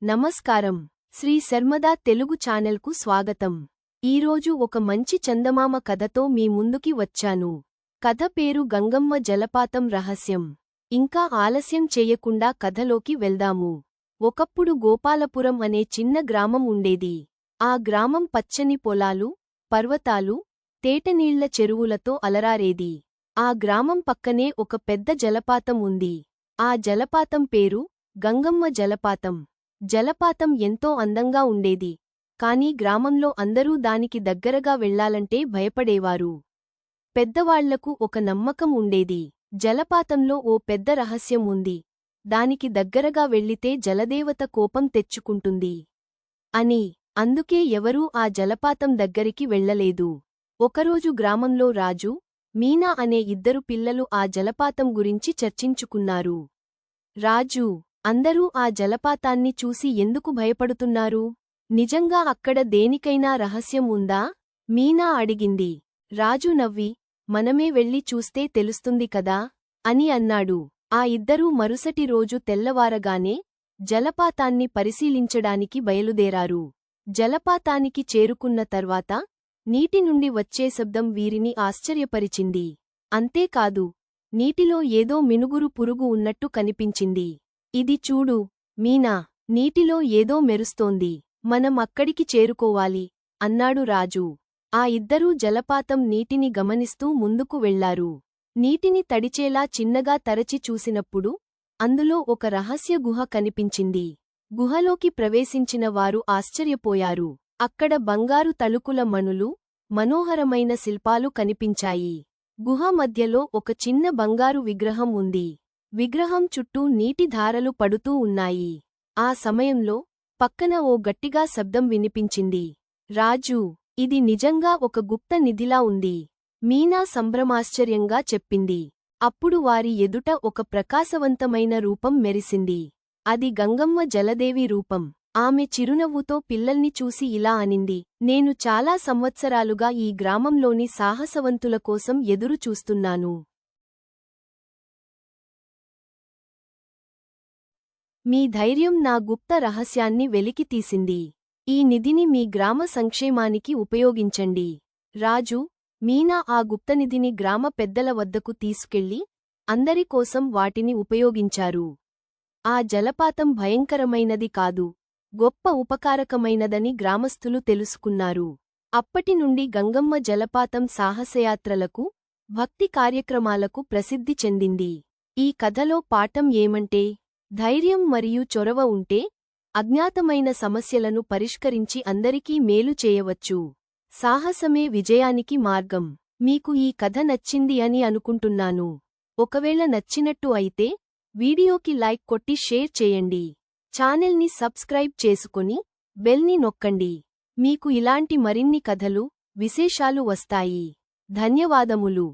నమస్కారం. శ్రీ శర్మదా తెలుగు ఛానల్కు స్వాగతం. ఈరోజు ఒక మంచి చందమామ కథతో మీ ముందుకి వచ్చాను. కథ పేరు గంగమ్మ జలపాతం రహస్యం. ఇంకా ఆలస్యం చేయకుండా కథలోకి వెళ్దాము. ఒకప్పుడు గోపాలపురం అనే చిన్న గ్రామం ఉండేది. ఆ గ్రామం పచ్చని పొలాలు, పర్వతాలు, తేటనీళ్ల చెరువులతో అలరారేది. ఆ గ్రామం పక్కనే ఒక పెద్ద జలపాతం ఉంది. ఆ జలపాతం పేరు గంగమ్మ జలపాతం. జలపాతం ఎంతో అందంగా ఉండేది. కాని గ్రామంలో అందరూ దానికి దగ్గరగా వెళ్లాలంటే భయపడేవారు. పెద్దవాళ్లకు ఒక నమ్మకం ఉండేది. జలపాతంలో ఓ పెద్ద రహస్యం ఉంది. దానికి దగ్గరగా వెళ్లితే జలదేవత కోపం తెచ్చుకుంటుంది అని. అందుకే ఎవరూ ఆ జలపాతం దగ్గరికి వెళ్లలేదు. ఒకరోజు గ్రామంలో రాజు, మీనా అనే ఇద్దరు పిల్లలు ఆ జలపాతం గురించి చర్చించుకున్నారు. రాజూ, అందరూ ఆ జలపాతాన్ని చూసి ఎందుకు భయపడుతున్నారు? నిజంగా అక్కడ దేనికైనా రహస్యం ఉందా? మీనా అడిగింది. రాజు నవ్వి, మనమే వెళ్ళి చూస్తే తెలుస్తుంది కదా అని అన్నాడు. ఆ ఇద్దరూ మరుసటి రోజు తెల్లవారగానే జలపాతాన్ని పరిశీలించడానికి బయలుదేరారు. జలపాతానికి చేరుకున్న తర్వాత నీటి నుండి వచ్చే శబ్దం వీరిని ఆశ్చర్యపరిచింది. అంతేకాదు, నీటిలో ఏదో మినుగురు పురుగు ఉన్నట్టు కనిపించింది. ఇది చూడు, మీనా, నీటిలో ఏదో మెరుస్తోంది. మనం అక్కడికి చేరుకోవాలి అన్నాడు రాజు. ఆ ఇద్దరూ జలపాతం నీటిని గమనిస్తూ ముందుకు వెళ్లారు. నీటిని తడిచేలా చిన్నగా తరచి చూసినప్పుడు అందులో ఒక రహస్య గుహ కనిపించింది. గుహలోకి ప్రవేశించిన వారు ఆశ్చర్యపోయారు. అక్కడ బంగారు తళుకుల మణులు, మనోహరమైన శిల్పాలు కనిపించాయి. గుహ మధ్యలో ఒక చిన్న బంగారు విగ్రహం ఉంది. విగ్రహం చుట్టూ నీటి ధారలు పడుతూ ఉన్నాయి. ఆ సమయంలో పక్కన ఓ గట్టిగా శబ్దం వినిపించింది. రాజూ, ఇది నిజంగా ఒక గుప్త నిధిలా ఉంది. మీనా సంభ్రమాశ్చర్యంగా చెప్పింది. అప్పుడు వారి ఎదుట ఒక ప్రకాశవంతమైన రూపం మెరిసింది. అది గంగమ్మ జలదేవి రూపం. ఆమె చిరునవ్వుతో పిల్లల్ని చూసి ఇలా అనింది, నేను చాలా సంవత్సరాలుగా ఈ గ్రామంలోని సాహసవంతుల కోసం ఎదురు చూస్తున్నాను. మీ ధైర్యం నా గుప్త రహస్యాన్ని వెలికితీసింది. ఈ నిధిని మీ గ్రామ సంక్షేమానికి ఉపయోగించండి. రాజు, మీనా ఆ గుప్తనిధిని గ్రామ పెద్దల వద్దకు తీసుకెళ్లి అందరి కోసం వాటిని ఉపయోగించారు. ఆ జలపాతం భయంకరమైనది కాదు, గొప్ప ఉపకారకమైనదని గ్రామస్థులు తెలుసుకున్నారు. అప్పటినుండి గంగమ్మ జలపాతం సాహసయాత్రలకు, భక్తి కార్యక్రమాలకు ప్రసిద్ధి చెందింది. ఈ కథలో పాఠం ఏమంటే, ధైర్యం మరియు చొరవ ఉంటే అజ్ఞాతమైన సమస్యలను పరిష్కరించి అందరికీ మేలు చేయవచ్చు. సాహసమే విజయానికి మార్గం. మీకు ఈ కథ నచ్చింది అని అనుకుంటున్నాను. ఒకవేళ నచ్చినట్టు అయితే వీడియోకి లైక్ కొట్టి షేర్ చేయండి. ఛానల్ని సబ్స్క్రైబ్ చేసుకొని బెల్ని నొక్కండి. మీకు ఇలాంటి మరిన్ని కథలు, విశేషాలు వస్తాయి. ధన్యవాదములు.